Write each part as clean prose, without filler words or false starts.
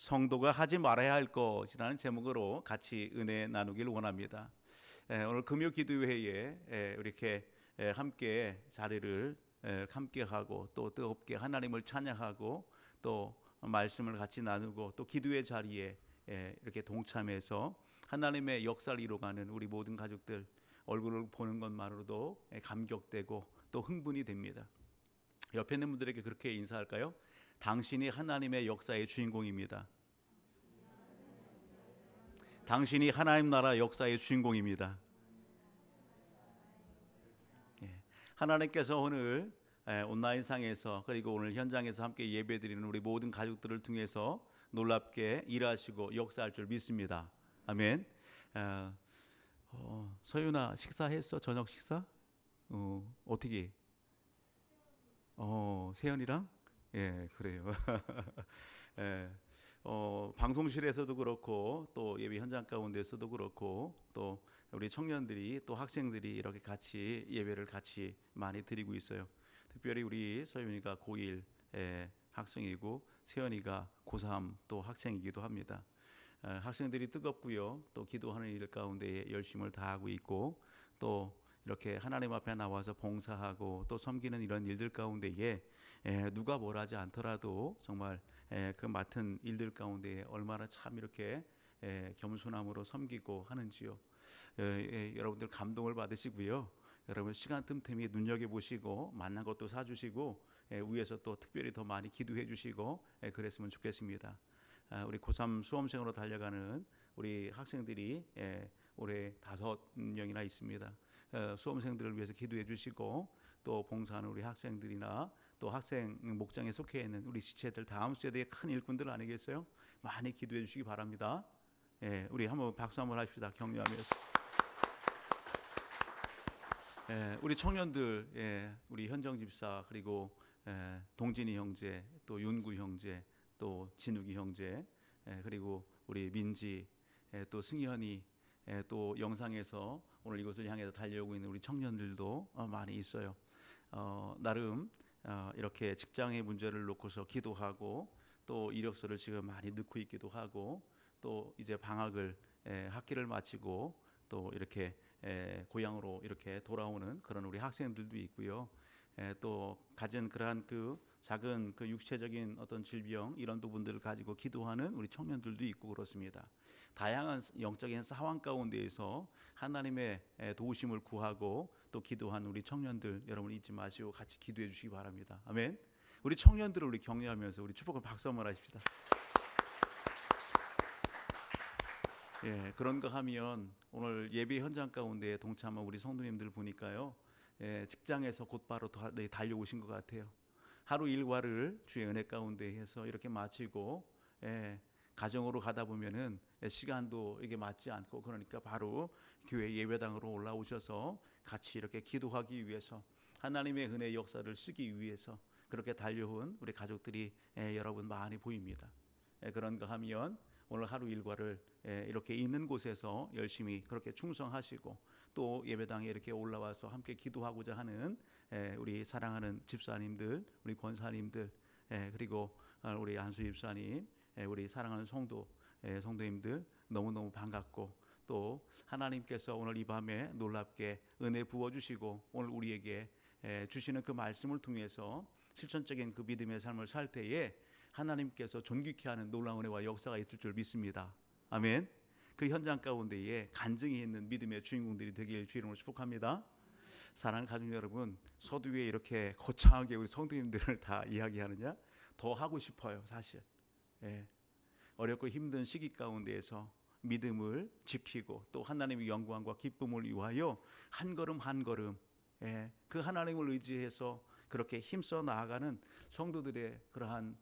성도가 하지 말아야 할 것이라는 제목으로 같이 은혜 나누기를 원합니다. 오늘 금요 기도회에 이렇게 함께 자리를 함께 하고 또 뜨겁게 하나님을 찬양하고 또 말씀을 같이 나누고 또 기도의 자리에 이렇게 동참해서 하나님의 역사를 이루어가는 우리 모든 가족들 얼굴을 보는 것만으로도 감격되고 또 흥분이 됩니다. 옆에 있는 분들에게 그렇게 인사할까요? 당신이 하나님의 역사의 주인공입니다. 당신이 하나님 나라 역사의 주인공입니다. 하나님께서 오늘 온라인상에서 그리고 오늘 현장에서 함께 예배드리는 우리 모든 가족들을 통해서 놀랍게 일하시고 역사할 줄 믿습니다. 아멘. 서윤아 식사했어? 저녁 식사? 어떻게? 세연이랑? 예, 그래요. 예, 방송실에서도 그렇고 또 예배 현장 가운데서도 그렇고 또 우리 청년들이 또 학생들이 이렇게 같이 예배를 같이 많이 드리고 있어요. 특별히 우리 서윤이가 고1 학생이고 세연이가 고3 또 학생이기도 합니다. 학생들이 뜨겁고요. 또 기도하는 일 가운데 열심을 다하고 있고 또 이렇게 하나님 앞에 나와서 봉사하고 또 섬기는 이런 일들 가운데에 누가 뭘 하지 않더라도 정말 그 맡은 일들 가운데 얼마나 참 이렇게 겸손함으로 섬기고 하는지요. 여러분들 감동을 받으시고요. 여러분 시간 틈틈이 눈여겨보시고 만난 것도 사주시고 위에서 또 특별히 더 많이 기도해 주시고 그랬으면 좋겠습니다. 우리 고3 수험생으로 달려가는 우리 학생들이 올해 5명이나 있습니다. 수험생들을 위해서 기도해 주시고 또 봉사하는 우리 학생들이나 또 학생 목장에 속해 있는 우리 지체들 다음 세대의 큰 일꾼들 아니겠어요? 많이 기도해 주시기 바랍니다. 우리 한번 박수 한번 하십시다. 격려하면서. 우리 청년들, 우리 현정 집사 그리고 동진이 형제 또 윤구 형제 또 진욱이 형제 그리고 우리 민지 또 승현이 또 영상에서 오늘 이곳을 향해서 달려오고 있는 우리 청년들도 많이 있어요. 나름 이렇게 직장의 문제를 놓고서 기도하고 또 이력서를 지금 많이 넣고 있기도 하고 또 이제 방학을 학기를 마치고 또 이렇게 고향으로 이렇게 돌아오는 그런 우리 학생들도 있고요. 또 가진 그러한 그 작은 그 육체적인 어떤 질병 이런 부분들을 가지고 기도하는 우리 청년들도 있고 그렇습니다. 다양한 영적인 상황 가운데에서 하나님의 도우심을 구하고 또 기도하는 우리 청년들 여러분 잊지 마시고 같이 기도해 주시기 바랍니다. 아멘. 우리 청년들을 우리 격려하면서 우리 축복을 박수 한번 하십시다. 그런가 하면 오늘 예배 현장 가운데 동참한 우리 성도님들 보니까요. 직장에서 곧바로 달려오신 것 같아요. 하루 일과를 주의 은혜 가운데 해서 이렇게 마치고 가정으로 가다 보면은 시간도 이게 맞지 않고 그러니까 바로 교회 예배당으로 올라오셔서 같이 이렇게 기도하기 위해서 하나님의 은혜 역사를 쓰기 위해서 그렇게 달려온 우리 가족들이 여러분 많이 보입니다. 그런가 하면 오늘 하루 일과를 이렇게 있는 곳에서 열심히 그렇게 충성하시고 또 예배당에 이렇게 올라와서 함께 기도하고자 하는 우리 사랑하는 집사님들, 우리 권사님들 그리고 우리 안수 집사님, 우리 사랑하는 성도님들 너무너무 반갑고 또 하나님께서 오늘 이 밤에 놀랍게 은혜 부어주시고 오늘 우리에게 주시는 그 말씀을 통해서 실천적인 그 믿음의 삶을 살 때에 하나님께서 존귀케 하는 놀라운 은혜와 역사가 있을 줄 믿습니다. 아멘. 그 현장 가운데에 간증이 있는 믿음의 주인공들이 되길 주의 이름으로 축복합니다. 사랑하는 가족 여러분, 서두에 이렇게 거창하게 우리 성도님들을 다 이야기하느냐? 더 하고 싶어요, 사실. 어렵고 힘든 시기 가운데에서 믿음을 지키고 또 하나님의 영광과 기쁨을 위하여 한 걸음 한 걸음 그 하나님을 의지해서 그렇게 힘써 나아가는 성도들의 그러한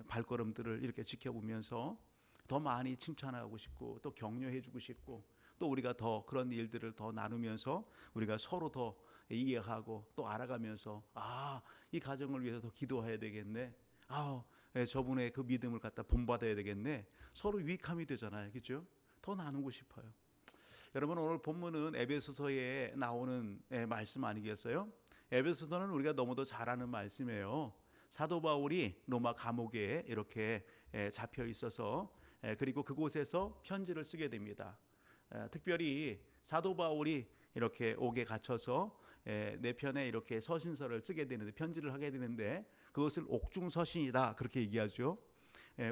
발걸음들을 이렇게 지켜보면서 더 많이 칭찬하고 싶고 또 격려해주고 싶고 또 우리가 더 그런 일들을 더 나누면서 우리가 서로 더 이해하고 또 알아가면서 이 가정을 위해서 더 기도해야 되겠네. 저분의 그 믿음을 갖다 본받아야 되겠네. 서로 유익함이 되잖아요, 그렇죠? 더 나누고 싶어요. 여러분 오늘 본문은 에베소서에 나오는 말씀 아니겠어요? 에베소서는 우리가 너무도 잘 아는 말씀이에요. 사도 바울이 로마 감옥에 이렇게 잡혀 있어서 그리고 그곳에서 편지를 쓰게 됩니다. 특별히 사도 바울이 이렇게 옥에 갇혀서 네 편의 이렇게 서신서를 쓰게 되는데 편지를 하게 되는데 그것을 옥중서신이다 그렇게 얘기하죠.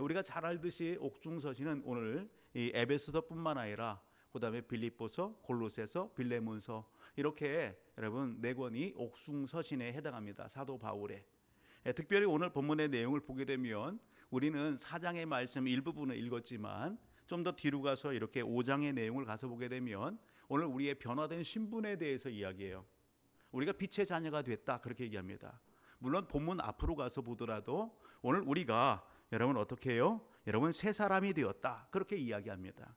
우리가 잘 알듯이 옥중서신은 오늘 이 에베소서뿐만 아니라 그다음에 빌립보서, 골로새서, 빌레몬서 이렇게 여러분 네 권이 옥중서신에 해당합니다. 사도 바울의. 특별히 오늘 본문의 내용을 보게 되면 우리는 4장의 말씀 일부분을 읽었지만 좀 더 뒤로 가서 이렇게 5장의 내용을 가서 보게 되면 오늘 우리의 변화된 신분에 대해서 이야기해요. 우리가 빛의 자녀가 됐다 그렇게 얘기합니다. 물론 본문 앞으로 가서 보더라도 오늘 우리가 여러분 어떻게 해요? 여러분 새 사람이 되었다 그렇게 이야기합니다.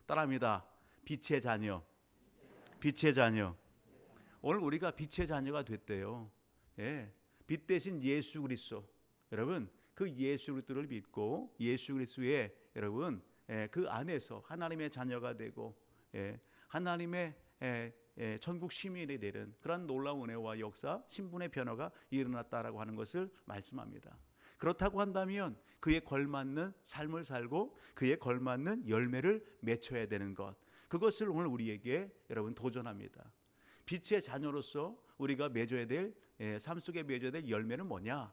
따라합니다. 빛의 자녀, 빛의 자녀. 오늘 우리가 빛의 자녀가 됐대요. 빛 대신 예수 그리스도. 여러분 그 예수 그리스도를 믿고 예수 그리스도의 여러분 그 안에서 하나님의 자녀가 되고 하나님의 천국 시민이 되는 그런 놀라운 은혜와 역사, 신분의 변화가 일어났다라고 하는 것을 말씀합니다. 그렇다고 한다면 그에 걸맞는 삶을 살고 그에 걸맞는 열매를 맺혀야 되는 것, 그것을 오늘 우리에게 여러분 도전합니다. 빛의 자녀로서 우리가 맺어야 될 삶 속에 맺어야 될 열매는 뭐냐?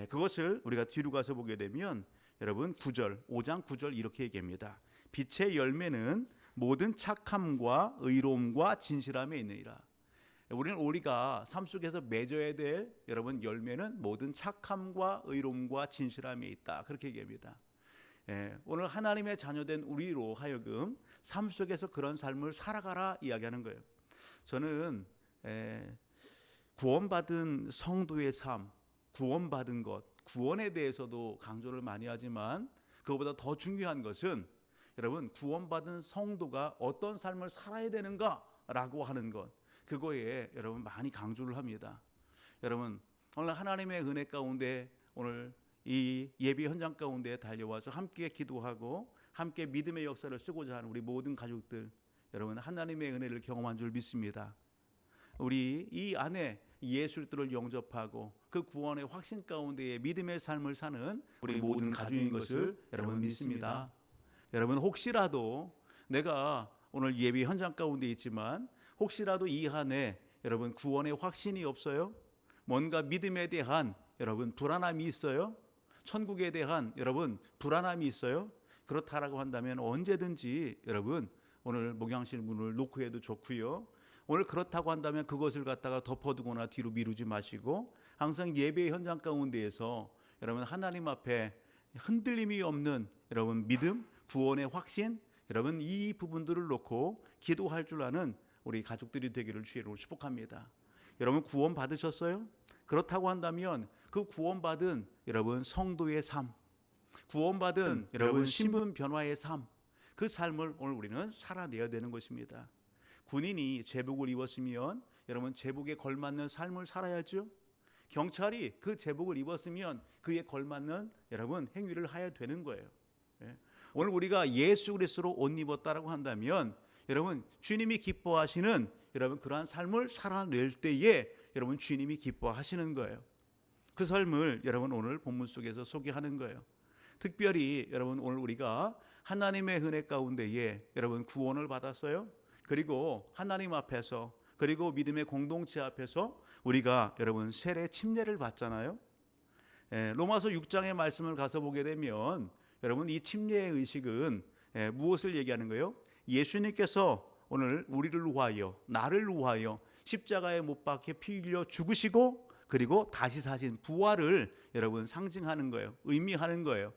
그것을 우리가 뒤로 가서 보게 되면 여러분 9절, 5장 9절 이렇게 얘기합니다. 빛의 열매는 모든 착함과 의로움과 진실함에 있느니라. 우리가 삶 속에서 맺어야 될 여러분 열매는 모든 착함과 의로움과 진실함에 있다 그렇게 얘기합니다. 오늘 하나님의 자녀된 우리로 하여금 삶 속에서 그런 삶을 살아가라 이야기하는 거예요. 저는 구원받은 성도의 삶, 구원받은 것, 구원에 대해서도 강조를 많이 하지만 그것보다 더 중요한 것은 여러분 구원받은 성도가 어떤 삶을 살아야 되는가라고 하는 것, 그거에 여러분 많이 강조를 합니다. 여러분 오늘 하나님의 은혜 가운데 오늘 이 예배 현장 가운데 달려와서 함께 기도하고 함께 믿음의 역사를 쓰고자 하는 우리 모든 가족들, 여러분 하나님의 은혜를 경험한 줄 믿습니다. 우리 이 안에 예수 그리스도를 영접하고 그 구원의 확신 가운데에 믿음의 삶을 사는 우리 모든 가족인 것을 여러분 믿습니다. 여러분 혹시라도 내가 오늘 예배 현장 가운데 있지만 혹시라도 이 안에 여러분 구원의 확신이 없어요? 뭔가 믿음에 대한 여러분 불안함이 있어요? 천국에 대한 여러분 불안함이 있어요? 그렇다라고 한다면 언제든지 여러분 오늘 목양실 문을 놓고 해도 좋고요. 오늘 그렇다고 한다면 그것을 갖다가 덮어두거나 뒤로 미루지 마시고 항상 예배 현장 가운데에서 여러분 하나님 앞에 흔들림이 없는 여러분 믿음, 구원의 확신, 여러분 이 부분들을 놓고 기도할 줄 아는 우리 가족들이 되기를 주의로 축복합니다. 여러분 구원 받으셨어요? 그렇다고 한다면 그 구원받은 여러분 성도의 삶, 구원받은 여러분 신분 변화의 삶, 그 삶을 오늘 우리는 살아내야 되는 것입니다. 군인이 제복을 입었으면 여러분 제복에 걸맞는 삶을 살아야죠. 경찰이 그 제복을 입었으면 그에 걸맞는 여러분 행위를 해야 되는 거예요. 오늘 우리가 예수 그리스도로 옷 입었다라고 한다면 여러분 주님이 기뻐하시는 여러분 그러한 삶을 살아낼 때에 여러분 주님이 기뻐하시는 거예요. 그 삶을 여러분 오늘 본문 속에서 소개하는 거예요. 특별히 여러분 오늘 우리가 하나님의 은혜 가운데에 여러분 구원을 받았어요. 그리고 하나님 앞에서 그리고 믿음의 공동체 앞에서 우리가 여러분 세례 침례를 받잖아요. 로마서 6장의 말씀을 가서 보게 되면 여러분 이 침례의 의식은 무엇을 얘기하는 거예요? 예수님께서 오늘 우리를 위하여 나를 위하여 십자가에 못 박혀 피 흘려 죽으시고 그리고 다시 사신 부활을 여러분 상징하는 거예요. 의미하는 거예요.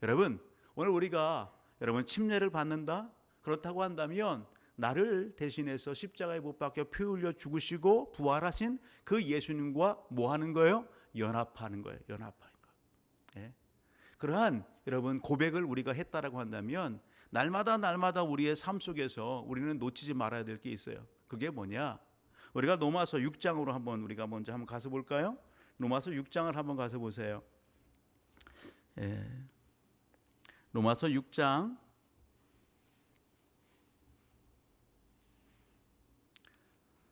여러분 오늘 우리가 여러분 침례를 받는다? 그렇다고 한다면 나를 대신해서 십자가에 못 박혀 피 흘려 죽으시고 부활하신 그 예수님과 뭐 하는 거예요? 연합하는 거예요. 연합하는 거예요. 그러한 여러분 고백을 우리가 했다라고 한다면 날마다 우리의 삶 속에서 우리는 놓치지 말아야 될 게 있어요. 그게 뭐냐? 우리가 로마서 6장으로 우리가 먼저 한번 가서 볼까요? 로마서 6장을 한번 가서 보세요. 로마서 6장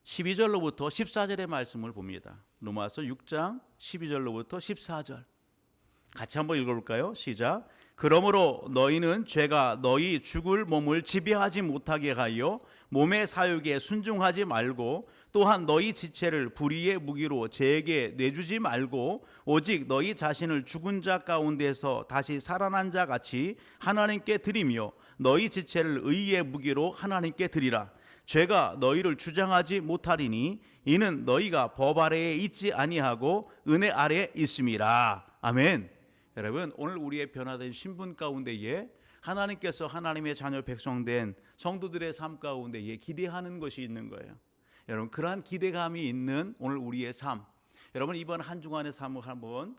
12절로부터 14절의 말씀을 봅니다. 로마서 6장 12절로부터 14절. 같이 한번 읽어볼까요? 시작. 그러므로 너희는 죄가 너희 죽을 몸을 지배하지 못하게 하여 몸의 사욕에 순종하지 말고, 또한 너희 지체를 불의의 무기로 죄에게 내주지 말고, 오직 너희 자신을 죽은 자 가운데서 다시 살아난 자 같이 하나님께 드리며 너희 지체를 의의 무기로 하나님께 드리라. 죄가 너희를 주장하지 못하리니 이는 너희가 법 아래에 있지 아니하고 은혜 아래에 있음이라. 아멘. 여러분, 오늘 우리의 변화된 신분 가운데에 하나님께서 하나님의 자녀 백성된 성도들의 삶 가운데에 기대하는 것이 있는 거예요. 여러분, 그러한 기대감이 있는 오늘 우리의 삶, 여러분 이번 한 주간의 삶을 한번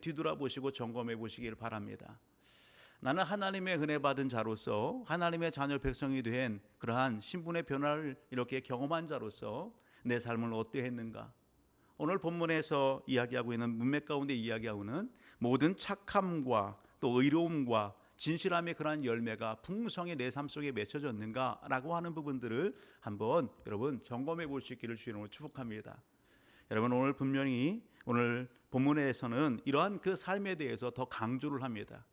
뒤돌아보시고 점검해 보시길 바랍니다. 나는 하나님의 은혜 받은 자로서, 하나님의 자녀 백성이 된 그러한 신분의 변화를 이렇게 경험한 자로서 내 삶을 어떻게 했는가? 오늘 본문에서 이야기하고 있는 문맥 가운데 이야기하고는 모든 착함과 또 의로움과 진실함의 그러한 열매가 풍성히 내 삶 속에 맺혀졌는가라고 하는 부분들을 한번 여러분 점검해 볼 수 있기를 주님으로 축복합니다. 여러분, 오늘 분명히 오늘 본문에서는 이러한 그 삶에 대해서 더 강조를 합니다.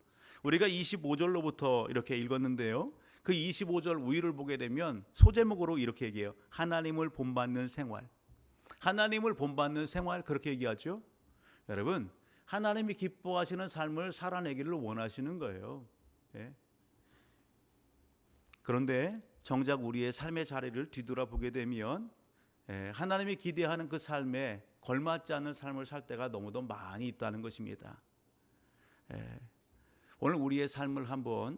우리가 25절로부터 이렇게 읽었는데요, 그 25절 우위를 보게 되면 소제목으로 이렇게 얘기해요. 하나님을 본받는 생활. 하나님을 본받는 생활, 그렇게 얘기하죠. 여러분, 하나님이 기뻐하시는 삶을 살아내기를 원하시는 거예요. 예. 그런데 정작 우리의 삶의 자리를 뒤돌아보게 되면 하나님이 기대하는 그 삶에 걸맞지 않는 삶을 살 때가 너무도 많이 있다는 것입니다. 오늘 우리의 삶을 한번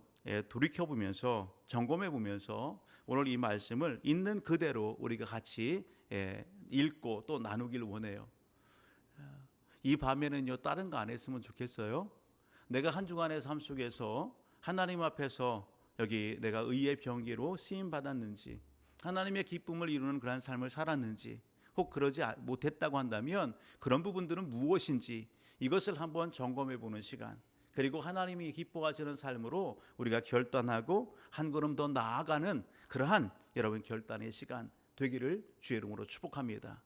돌이켜보면서 점검해보면서 오늘 이 말씀을 있는 그대로 우리가 같이 읽고 또 나누길 원해요. 이 밤에는요, 다른 거 안 했으면 좋겠어요. 내가 한 주간의 삶 속에서 하나님 앞에서 여기 내가 의의 병기로 쓰임 받았는지, 하나님의 기쁨을 이루는 그런 삶을 살았는지, 혹 그러지 못했다고 한다면 그런 부분들은 무엇인지 이것을 한번 점검해 보는 시간, 그리고 하나님이 기뻐하시는 삶으로 우리가 결단하고 한 걸음 더 나아가는 그러한 여러분 결단의 시간 되기를 주의 이름으로 축복합니다.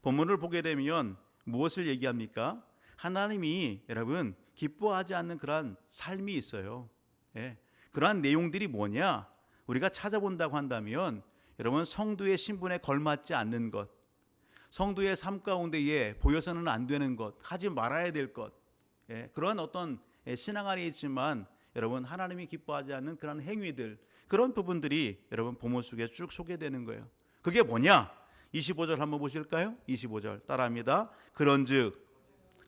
본문을 보게 되면 무엇을 얘기합니까? 하나님이 여러분 기뻐하지 않는 그러한 삶이 있어요. 그러한 내용들이 뭐냐? 우리가 찾아본다고 한다면 여러분, 성도의 신분에 걸맞지 않는 것, 성도의 삶 가운데에 보여서는 안 되는 것, 하지 말아야 될 것, 그러한 어떤 신앙 안에 있지만 여러분 하나님이 기뻐하지 않는 그런 행위들, 그런 부분들이 여러분 본문 속에 쭉 소개되는 거예요. 그게 뭐냐? 25절 한번 보실까요? 25절 따라합니다. 그런즉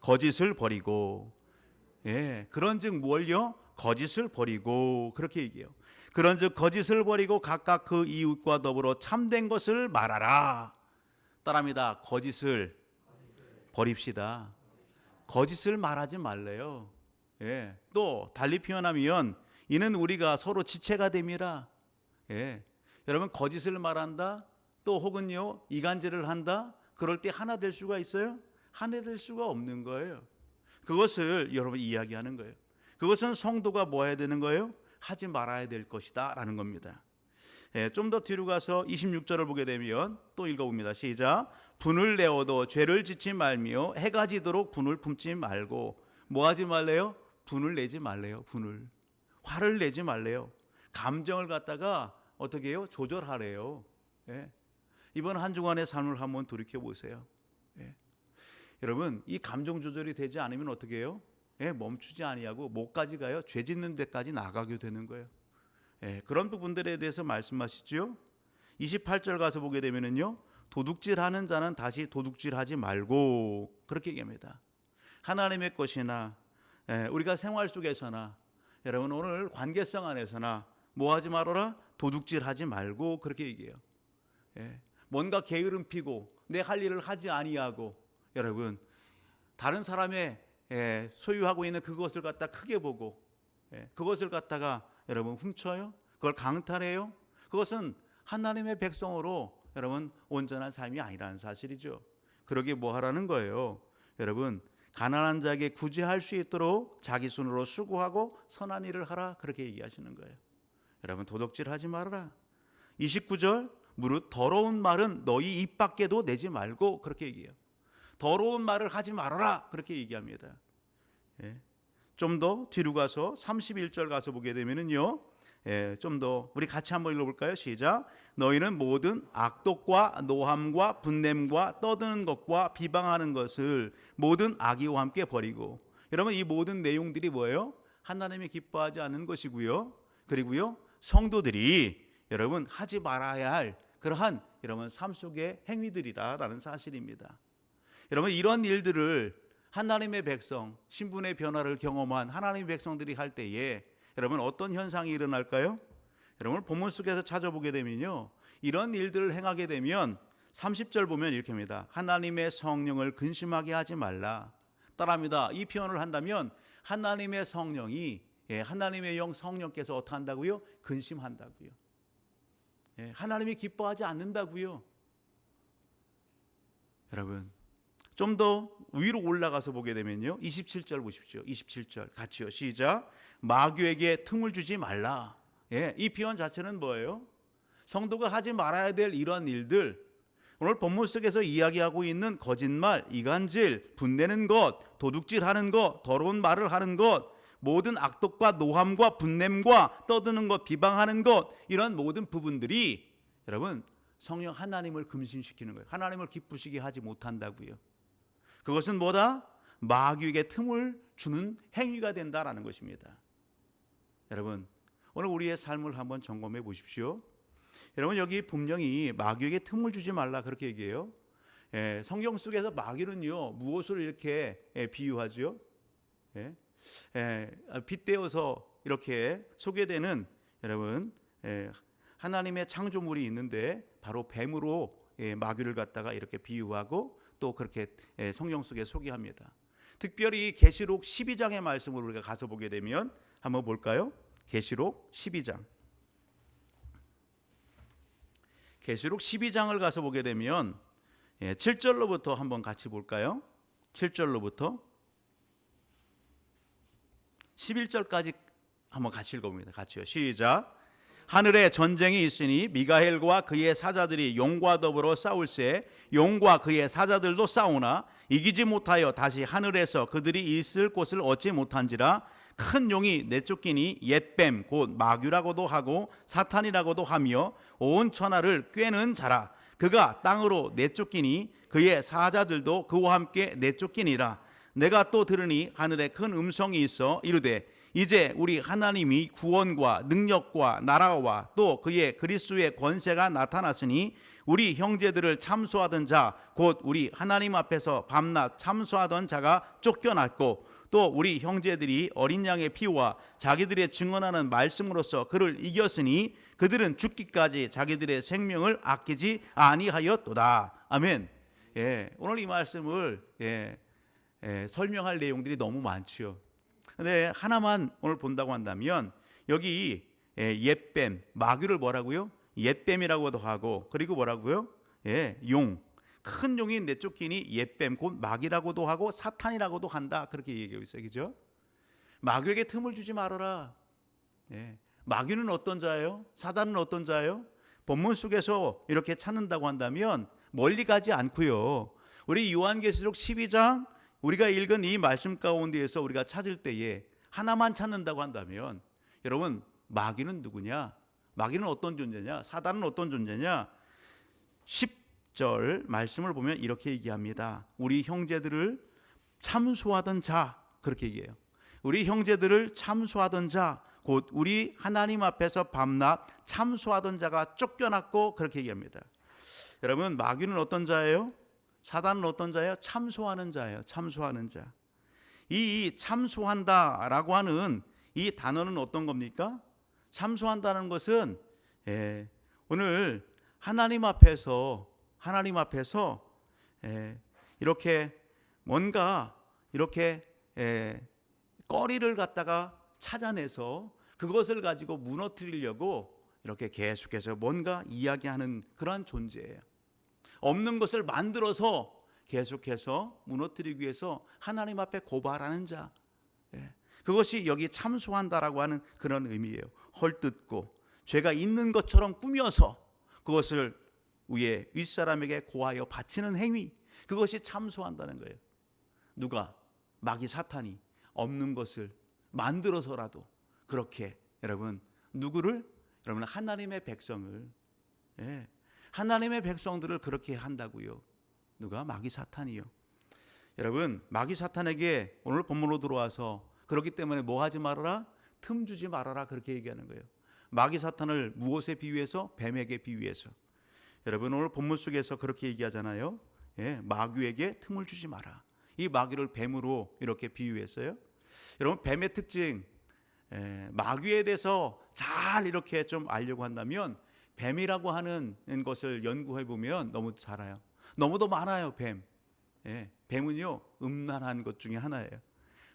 거짓을 버리고, 그런즉 뭘요? 거짓을 버리고, 그렇게 얘기해요. 그런즉 거짓을 버리고 각각 그 이웃과 더불어 참된 것을 말하라. 따라합니다. 거짓을 버립시다. 거짓을 말하지 말래요. 또 달리 표현하면 이는 우리가 서로 지체가 됨이라. 여러분, 거짓을 말한다, 또 혹은요 이간질을 한다, 그럴 때 하나 될 수가 있어요? 하나 될 수가 없는 거예요. 그것을 여러분 이야기하는 거예요. 그것은 성도가 뭐 해야 되는 거예요? 하지 말아야 될 것이다 라는 겁니다. 좀 더 뒤로 가서 26절을 보게 되면 또 읽어봅니다. 시작. 분을 내어도 죄를 짓지 말며 해가 지도록 분을 품지 말고. 뭐 하지 말래요? 분을 내지 말래요. 분을, 화를 내지 말래요. 감정을 갖다가 어떻게 해요? 조절하래요. 이번 한 주간의 삶을 한번 돌이켜 보세요. 여러분, 이 감정 조절이 되지 않으면 어떻게 해요? 멈추지 아니하고 뭐까지 가요? 죄 짓는 데까지 나가게 되는 거예요. 그런 부분들에 대해서 말씀하시죠. 28절 가서 보게 되면은요, 도둑질하는 자는 다시 도둑질하지 말고, 그렇게 얘기합니다. 하나님의 것이나 우리가 생활 속에서나 여러분 오늘 관계성 안에서나 뭐 하지 말아라? 도둑질하지 말고, 그렇게 얘기해요. 뭔가 게으름 피고 내 할 일을 하지 아니하고, 여러분 다른 사람의 소유하고 있는 그것을 갖다 크게 보고 그것을 갖다가 여러분 훔쳐요. 그걸 강탈해요. 그것은 하나님의 백성으로 여러분 온전한 삶이 아니라는 사실이죠. 그러게 뭐 하라는 거예요? 여러분, 가난한 자에게 구제할 수 있도록 자기 손으로 수고하고 선한 일을 하라, 그렇게 얘기하시는 거예요. 여러분, 도둑질하지 말아라. 29절, 무릇 더러운 말은 너희 입 밖에도 내지 말고, 그렇게 얘기해요. 더러운 말을 하지 말아라, 그렇게 얘기합니다. 좀 더 뒤로 가서 31절 가서 보게 되면은요, 좀 더 우리 같이 한번 읽어볼까요? 시작. 너희는 모든 악독과 노함과 분냄과 떠드는 것과 비방하는 것을 모든 악의와 함께 버리고. 여러분, 이 모든 내용들이 뭐예요? 하나님이 기뻐하지 않는 것이고요. 그리고요, 성도들이 여러분 하지 말아야 할 그러한 여러분 삶 속의 행위들이라는 사실입니다. 여러분, 이런 일들을 하나님의 백성, 신분의 변화를 경험한 하나님의 백성들이 할 때에 여러분 어떤 현상이 일어날까요? 여러분 본문 속에서 찾아보게 되면요, 이런 일들을 행하게 되면 30절 보면 이렇게 합니다. 하나님의 성령을 근심하게 하지 말라. 따라합니다. 이 표현을 한다면 하나님의 성령이, 하나님의 영 성령께서 어떻게 한다고요? 근심한다고요. 하나님이 기뻐하지 않는다고요. 여러분 좀 더 위로 올라가서 보게 되면요, 27절 보십시오. 27절 같이요. 시작. 마귀에게 틈을 주지 말라. 이 표현 자체는 뭐예요? 성도가 하지 말아야 될 이러한 일들, 오늘 본문 속에서 이야기하고 있는 거짓말, 이간질, 분내는 것, 도둑질하는 것, 더러운 말을 하는 것, 모든 악독과 노함과 분냄과 떠드는 것, 비방하는 것, 이런 모든 부분들이 여러분 성령 하나님을 금신시키는 거예요. 하나님을 기쁘시게 하지 못한다고요. 그것은 뭐다? 마귀에게 틈을 주는 행위가 된다라는 것입니다. 여러분 오늘 우리의 삶을 한번 점검해 보십시오. 여러분 여기 분명히 마귀에게 틈을 주지 말라 그렇게 얘기해요. 성경 속에서 마귀는요 무엇을 이렇게 비유하죠? 빗대어서 이렇게 소개되는 여러분 하나님의 창조물이 있는데 바로 뱀으로 마귀를 갖다가 이렇게 비유하고 또 그렇게 성경 속에 소개합니다. 특별히 계시록 12장의 말씀을 우리가 가서 보게 되면 한번 볼까요? 계시록 12장. 계시록 12장을 가서 보게 되면 7절로부터 한번 같이 볼까요? 7절로부터 11절까지 한번 같이 읽어봅니다. 같이요. 시작. 하늘에 전쟁이 있으니 미가엘과 그의 사자들이 용과 더불어 싸울새 용과 그의 사자들도 싸우나 이기지 못하여 다시 하늘에서 그들이 있을 곳을 얻지 못한지라. 큰 용이 내쫓기니 옛뱀 곧 마귀라고도 하고 사탄이라고도 하며 온 천하를 꿰는 자라. 그가 땅으로 내쫓기니 그의 사자들도 그와 함께 내쫓기니라. 내가 또 들으니 하늘에 큰 음성이 있어 이르되 이제 우리 하나님이 구원과 능력과 나라와 또 그의 그리스도의 권세가 나타났으니 우리 형제들을 참소하던 자 곧 우리 하나님 앞에서 밤낮 참소하던 자가 쫓겨났고 또 우리 형제들이 어린 양의 피와 자기들의 증언하는 말씀으로써 그를 이겼으니 그들은 죽기까지 자기들의 생명을 아끼지 아니하였도다. 아멘. 오늘 이 말씀을 설명할 내용들이 너무 많죠. 근데 하나만 오늘 본다고 한다면 여기 옛뱀, 마귀를 뭐라고요? 옛뱀이라고도 하고 그리고 뭐라고요? 용, 큰 용이 내쫓기니 옛뱀 곧 마귀라고도 하고 사탄이라고도 한다 그렇게 얘기하고 있어요. 그죠? 마귀에게 틈을 주지 말아라. 마귀는 어떤 자예요? 사단은 어떤 자예요? 본문 속에서 이렇게 찾는다고 한다면 멀리 가지 않고요. 우리 요한계시록 12장 우리가 읽은 이 말씀 가운데에서 우리가 찾을 때에 하나만 찾는다고 한다면 여러분 마귀는 누구냐? 마귀는 어떤 존재냐? 사단은 어떤 존재냐? 10절 말씀을 보면 이렇게 얘기합니다. 우리 형제들을 참소하던 자 그렇게 얘기해요. 우리 형제들을 참소하던 자 곧 우리 하나님 앞에서 밤낮 참소하던 자가 쫓겨났고 그렇게 얘기합니다. 여러분 마귀는 어떤 자예요? 사단은 어떤 자예요? 참소하는 자예요. 참소하는 자. 이 참소한다라고 하는 이 단어는 어떤 겁니까? 참소한다는 것은 오늘 하나님 앞에서 이렇게 뭔가 이렇게 꺼리를 갖다가 찾아내서 그것을 가지고 무너뜨리려고 이렇게 계속해서 뭔가 이야기하는 그런 존재예요. 없는 것을 만들어서 계속해서 무너뜨리기 위해서 하나님 앞에 고발하는 자. 그것이 여기 참소한다라고 하는 그런 의미예요. 헐뜯고 죄가 있는 것처럼 꾸며서 그것을 위에 윗사람에게 고하여 바치는 행위. 그것이 참소한다는 거예요. 누가? 마귀 사탄이 없는 것을 만들어서라도 그렇게 여러분 누구를 여러분 하나님의 백성을 하나님의 백성들을 그렇게 한다고요. 누가? 마귀 사탄이요. 여러분 마귀 사탄에게 오늘 본문으로 들어와서 그렇기 때문에 뭐 하지 말아라? 틈 주지 말아라 그렇게 얘기하는 거예요. 마귀 사탄을 무엇에 비유해서? 뱀에게 비유해서. 여러분 오늘 본문 속에서 그렇게 얘기하잖아요. 마귀에게 틈을 주지 마라. 이 마귀를 뱀으로 이렇게 비유했어요. 여러분 뱀의 특징, 마귀에 대해서 잘 이렇게 좀 알려고 한다면 뱀이라고 하는 것을 연구해 보면 너무 잘 알아요. 너무도 많아요. 뱀은요 음란한 것 중에 하나예요.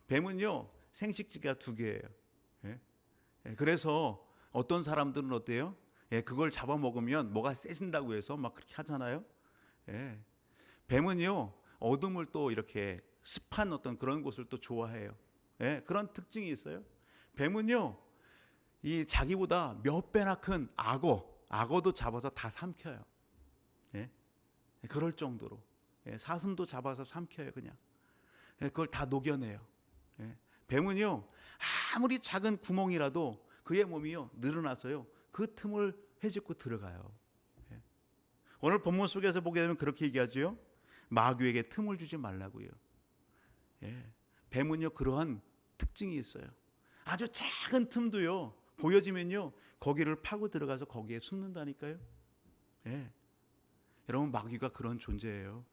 뱀은요 생식기가 2개예요. 그래서 어떤 사람들은 어때요? 그걸 잡아먹으면 뭐가 세진다고 해서 막 그렇게 하잖아요. 뱀은요 어둠을 또 이렇게 습한 어떤 그런 곳을 또 좋아해요. 그런 특징이 있어요. 뱀은요 이 자기보다 몇 배나 큰 악어도 잡아서 다 삼켜요. 그럴 정도로 사슴도 잡아서 삼켜요. 그냥 그걸 다 녹여내요. 뱀은요 아무리 작은 구멍이라도 그의 몸이요 늘어나서요 그 틈을 헤집고 들어가요. 오늘 본문 속에서 보게 되면 그렇게 얘기하죠. 마귀에게 틈을 주지 말라고요. 뱀은요 그러한 특징이 있어요. 아주 작은 틈도요 보여지면요 거기를 파고 들어가서 거기에 숨는다니까요. 여러분 마귀가 그런 존재예요.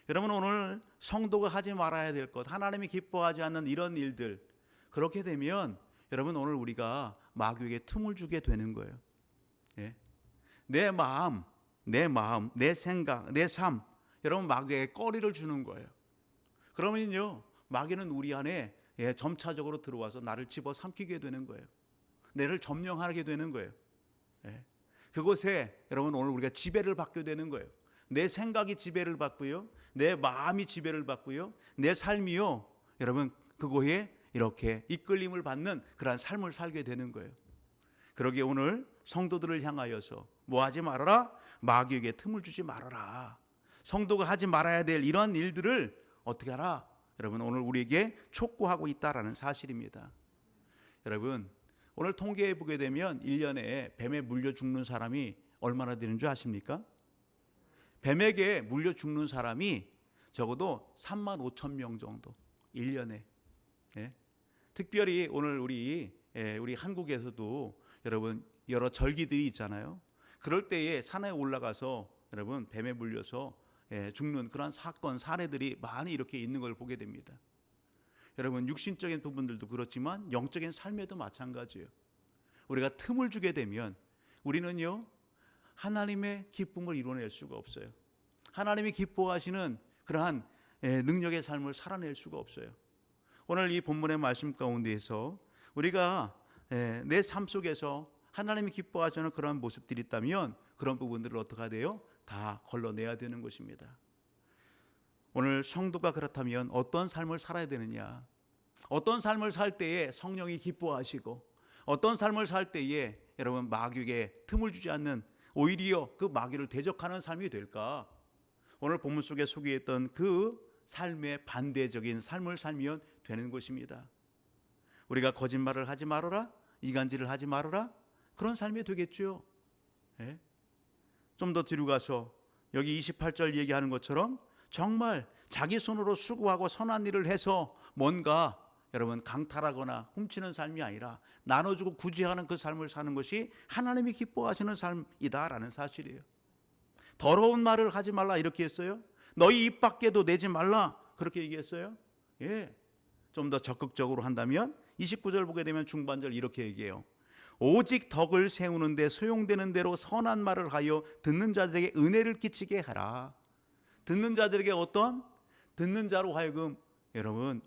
여러분 오늘 성도가 하지 말아야 될 것, 하나님이 기뻐하지 않는 이런 일들, 그렇게 되면 여러분 오늘 우리가 마귀에게 틈을 주게 되는 거예요. 내 마음, 내 생각, 내 삶, 여러분 마귀에게 꺼리를 주는 거예요. 그러면요 마귀는 우리 안에 점차적으로 들어와서 나를 집어삼키게 되는 거예요. 나를 점령하게 되는 거예요. 그곳에 여러분 오늘 우리가 지배를 받게 되는 거예요. 내 생각이 지배를 받고요, 내 마음이 지배를 받고요, 내 삶이요 여러분 그거에 이렇게 이끌림을 받는 그러한 삶을 살게 되는 거예요. 그러기에 오늘 성도들을 향하여서 뭐 하지 말아라? 마귀에게 틈을 주지 말아라. 성도가 하지 말아야 될 이러한 일들을 어떻게 하라? 여러분 오늘 우리에게 촉구하고 있다라는 사실입니다. 여러분 오늘 통계해 보게 되면 1년에 뱀에 물려 죽는 사람이 얼마나 되는 줄 아십니까? 뱀에게 물려 죽는 사람이 적어도 35,000명 정도 1년에. 특별히 오늘 우리 한국에서도 여러분 여러 절기들이 있잖아요. 그럴 때에 산에 올라가서 여러분 뱀에 물려서 죽는 그런 사건 사례들이 많이 이렇게 있는 걸 보게 됩니다. 여러분 육신적인 부분들도 그렇지만 영적인 삶에도 마찬가지예요. 우리가 틈을 주게 되면 우리는요 하나님의 기쁨을 이뤄낼 수가 없어요. 하나님이 기뻐하시는 그러한 능력의 삶을 살아낼 수가 없어요. 오늘 이 본문의 말씀 가운데에서 우리가 내 삶 속에서 하나님이 기뻐하시는 그런 모습들이 있다면 그런 부분들을 어떻게 해야 돼요? 다 걸러내야 되는 것입니다. 오늘 성도가 그렇다면 어떤 삶을 살아야 되느냐? 어떤 삶을 살 때에 성령이 기뻐하시고 어떤 삶을 살 때에 여러분 마귀에게 틈을 주지 않는 오히려 그 마귀를 대적하는 삶이 될까? 오늘 본문 속에 소개했던 그 삶의 반대적인 삶을 살면 되는 것입니다. 우리가 거짓말을 하지 말아라, 이간질을 하지 말아라, 그런 삶이 되겠죠. 좀 더 뒤로 가서 여기 28절 얘기하는 것처럼 정말 자기 손으로 수고하고 선한 일을 해서 뭔가 여러분 강탈하거나 훔치는 삶이 아니라 나눠주고 구제하는 그 삶을 사는 것이 하나님이 기뻐하시는 삶이다라는 사실이에요. 더러운 말을 하지 말라 이렇게 했어요. 너희 입 밖에도 내지 말라 그렇게 얘기했어요. 좀 더 적극적으로 한다면 29절 보게 되면 중반절 이렇게 얘기해요. 오직 덕을 세우는 데 소용되는 대로 선한 말을 하여 듣는 자들에게 은혜를 끼치게 하라. 듣는 자들에게 어떤? 듣는 자로 하여금 여러분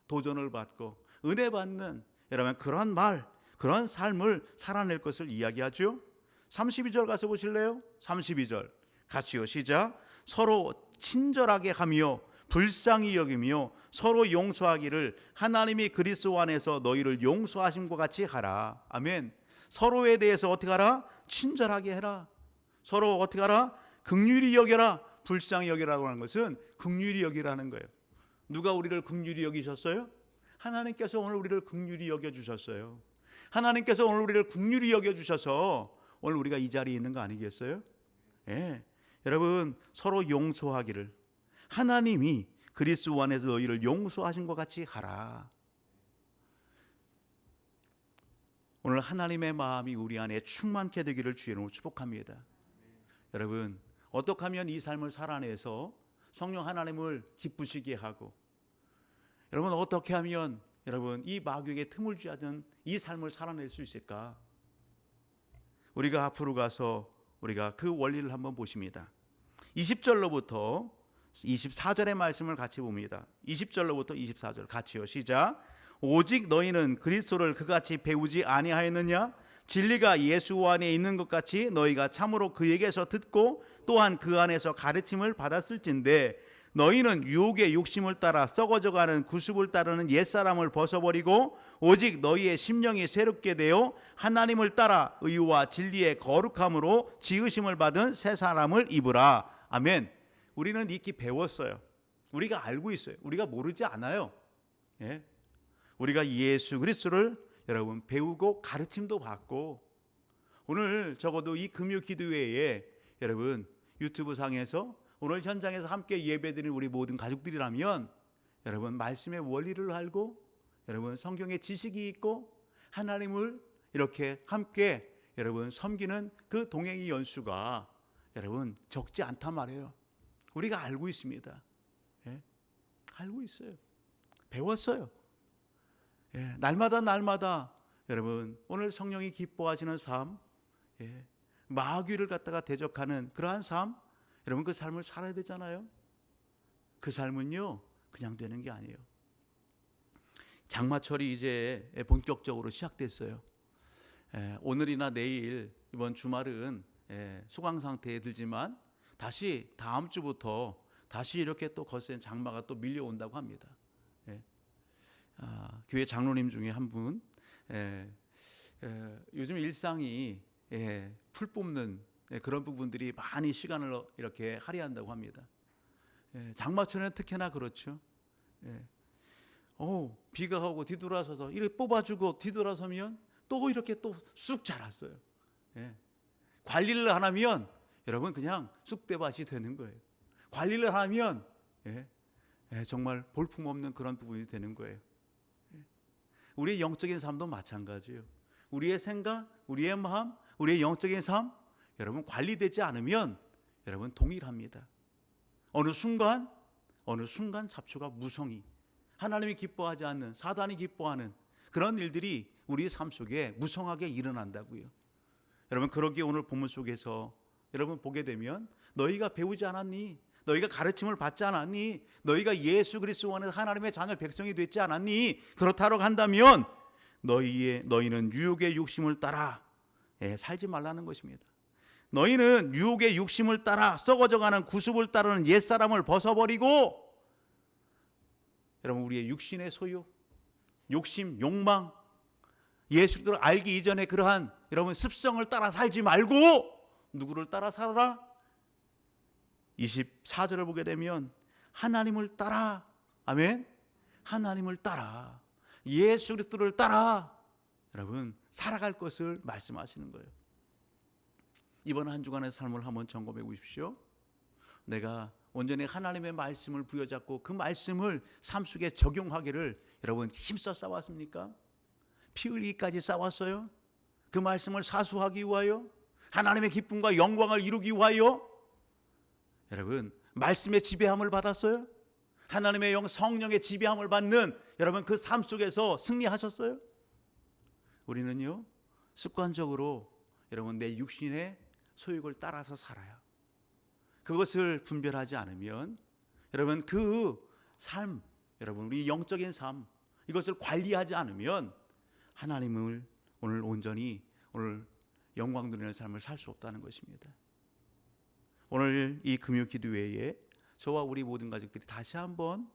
도전을 받고 은혜 받는 여러분 그런 말, 그런 삶을 살아낼 것을 이야기하죠. 32절 가서 보실래요? 32절 같이요 시작. 서로 친절하게 하며 불쌍히 여기며 서로 용서하기를 하나님이 그리스도 안에서 너희를 용서하심과 같이 하라. 아멘. 서로에 대해서 어떻게 하라? 친절하게 해라. 서로 어떻게 하라? 긍휼히 여겨라. 불쌍히 여기라고 하는 것은 긍휼히 여기라는 거예요. 누가 우리를 긍휼히 여기셨어요? 하나님께서 오늘 우리를 긍휼히 여겨주셨어요. 하나님께서 오늘 우리를 긍휼히 여겨주셔서 오늘 우리가 이 자리에 있는 거 아니겠어요? 예. 여러분 서로 용서하기를, 하나님이 그리스도 안에서 너희를 용서하신 것 같이 하라. 오늘 하나님의 마음이 우리 안에 충만케 되기를 주의 이름으로 축복합니다. 여러분 어떻게 하면 이 삶을 살아내서 성령 하나님을 기쁘시게 하고, 여러분 어떻게 하면 여러분 이 마귀에게 틈을 주지 않는 이 삶을 살아낼 수 있을까? 우리가 앞으로 가서 우리가 그 원리를 한번 보십니다. 20절로부터 24절의 말씀을 같이 봅니다. 20절로부터 24절 같이요. 시작. 오직 너희는 그리스도를 그같이 배우지 아니하였느냐? 진리가 예수 안에 있는 것 같이 너희가 참으로 그에게서 듣고 또한 그 안에서 가르침을 받았을진데, 너희는 유혹의 욕심을 따라 썩어져가는 구습을 따르는 옛사람을 벗어버리고 오직 너희의 심령이 새롭게 되어 하나님을 따라 의와 진리의 거룩함으로 지으심을 받은 새 사람을 입으라. 아멘. 우리는 익히 배웠어요. 우리가 알고 있어요. 우리가 모르지 않아요. 예? 우리가 예수 그리스도를 여러분 배우고 가르침도 받고, 오늘 적어도 이 금요 기도회에 여러분 유튜브 상에서 오늘 현장에서 함께 예배드리는 우리 모든 가족들이라면 여러분 말씀의 원리를 알고 여러분 성경의 지식이 있고 하나님을 이렇게 함께 여러분 섬기는 그 동행의 연수가 여러분 적지 않단 말이에요. 우리가 알고 있습니다. 예? 알고 있어요. 배웠어요. 예, 날마다 여러분 오늘 성령이 기뻐하시는 삶, 예, 마귀를 갖다가 대적하는 그러한 삶, 여러분 그 삶을 살아야 되잖아요. 그 삶은요 그냥 되는 게 아니에요. 장마철이 이제 본격적으로 시작됐어요. 오늘이나 내일 이번 주말은 수강 상태에 들지만 다시 다음 주부터 다시 이렇게 또 거센 장마가 또 밀려온다고 합니다. 교회 장로님 중에 한 분, 요즘 일상이 풀 뽑는 그런 부분들이 많이 시간을 이렇게 할애한다고 합니다. 장마철에는 특히나 그렇죠. 비가 오고 뒤돌아서서 이렇게 뽑아주고 뒤돌아서면 또 이렇게 또 쑥 자랐어요. 관리를 안 하면 여러분 그냥 쑥대밭이 되는 거예요. 관리를 하면 정말 볼품없는 그런 부분이 되는 거예요. 우리의 영적인 삶도 마찬가지예요. 우리의 생각, 우리의 마음, 우리의 영적인 삶 여러분 관리되지 않으면 여러분 동일합니다. 어느 순간 잡초가 무성히 하나님이 기뻐하지 않는, 사단이 기뻐하는 그런 일들이 우리 삶 속에 무성하게 일어난다고요. 여러분 그러기에 오늘 본문 속에서 여러분 보게 되면 너희가 배우지 않았니? 너희가 가르침을 받지 않았니? 너희가 예수 그리스도 안에서 하나님의 자녀 백성이 됐지 않았니? 그렇다고 한다면 너희는 유혹의 욕심을 따라 살지 말라는 것입니다. 너희는 유혹의 욕심을 따라 썩어져가는 구습을 따르는 옛사람을 벗어버리고, 여러분 우리의 육신의 소유, 욕심, 욕망, 예수를 알기 이전에 그러한 여러분 습성을 따라 살지 말고 누구를 따라 살아라? 24절을 보게 되면 하나님을 따라, 아멘, 하나님을 따라 예수 그리스도를 따라 여러분 살아갈 것을 말씀하시는 거예요. 이번 한 주간의 삶을 한번 점검해 보십시오. 내가 온전히 하나님의 말씀을 부여잡고 그 말씀을 삶 속에 적용하기를 여러분 힘써 싸웠습니까? 피 흘리기까지 싸웠어요? 그 말씀을 사수하기 위하여, 하나님의 기쁨과 영광을 이루기 위하여 여러분 말씀의 지배함을 받았어요? 하나님의 성령의 지배함을 받는 여러분 그 삶 속에서 승리하셨어요? 우리는요 습관적으로 여러분 내 육신의 소욕을 따라서 살아요. 그것을 분별하지 않으면 여러분 그 삶, 여러분 우리 영적인 삶 이것을 관리하지 않으면 하나님을 오늘 온전히 오늘 영광 누리는 삶을 살 수 없다는 것입니다. 오늘 이 금요 기도회에 저와 우리 모든 가족들이 다시 한번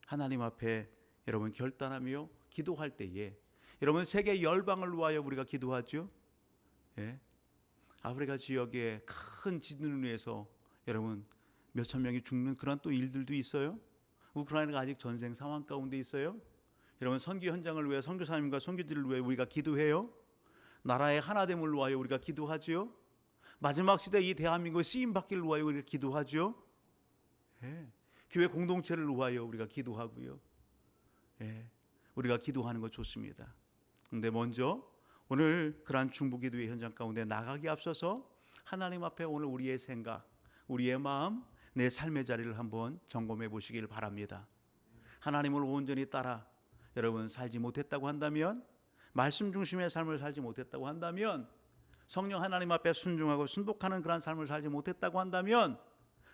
하나님 앞에 여러분 결단하며 기도할 때에 여러분 세계 열방을 위하여 우리가 기도하죠. 아프리카 지역의 큰 지진을 위해서 여러분 몇천 명이 죽는 그런 또 일들도 있어요. 우크라이나가 아직 전쟁 상황 가운데 있어요. 여러분 선교 현장을 위해 선교사님과 선교지를 위해 우리가 기도해요. 나라의 하나됨을 위하여 우리가 기도하지요. 마지막 시대 이 대한민국 쓰임 받기를 위하여 우리가 기도하죠. 예. 교회 공동체를 위하여 우리가 기도하고요. 예. 우리가 기도하는 거 좋습니다. 근데 먼저 오늘 그러한 중보기도의 현장 가운데 나가기 앞서서 하나님 앞에 오늘 우리의 생각, 우리의 마음, 내 삶의 자리를 한번 점검해 보시길 바랍니다. 하나님을 온전히 따라 여러분 살지 못했다고 한다면, 말씀 중심의 삶을 살지 못했다고 한다면, 성령 하나님 앞에 순종하고 순복하는 그러한 삶을 살지 못했다고 한다면,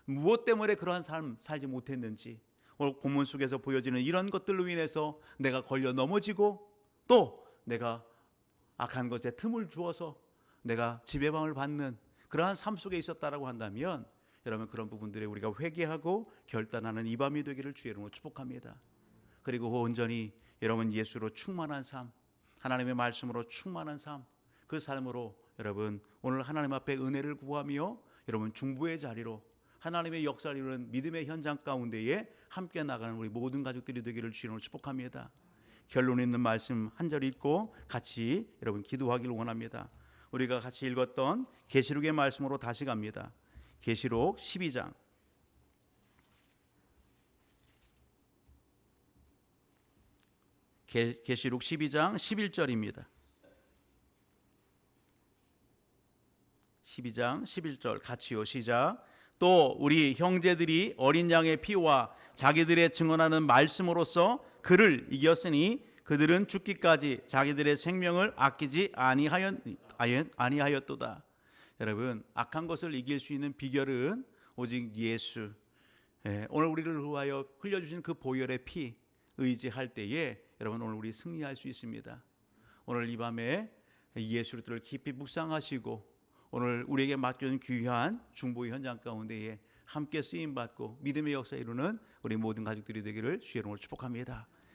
무엇 때문에 그러한 삶 살지 못했는지, 오늘 본문 속에서 보여지는 이런 것들로 인해서 내가 걸려 넘어지고 또 내가 악한 것에 틈을 주어서 내가 지배방을 받는 그러한 삶 속에 있었다라고 한다면, 여러분 그런 부분들에 우리가 회개하고 결단하는 이 밤이 되기를 주의 이름으로 축복합니다. 그리고 온전히 여러분 예수로 충만한 삶, 하나님의 말씀으로 충만한 삶, 그 삶으로 여러분 오늘 하나님 앞에 은혜를 구하며 여러분 중보의 자리로 하나님의 역사를 이루는 믿음의 현장 가운데에 함께 나가는 우리 모든 가족들이 되기를 주님으로 축복합니다. 결론 있는 말씀 한 절 읽고 같이 여러분 기도하기를 원합니다. 우리가 같이 읽었던 계시록의 말씀으로 다시 갑니다. 계시록 12장 계시록 12장 11절입니다. 12장 11절 같이요. 시작. 또 우리 형제들이 어린 양의 피와 자기들의 증언하는 말씀으로써 그를 이겼으니 그들은 죽기까지 자기들의 생명을 아끼지 아니하였도다. 여러분 악한 것을 이길 수 있는 비결은 오직 예수, 오늘 우리를 위하여 흘려주신 그 보혈의 피 의지할 때에 여러분 오늘 우리 승리할 수 있습니다. 오늘 이 밤에 예수를 깊이 묵상하시고 오늘 우리에게 맡겨진 귀한 중보의 현장 가운데에 함께 쓰임받고 믿음의 역사 이루는 우리 모든 가족들이 되기를 주의 이름으로 축복합니다.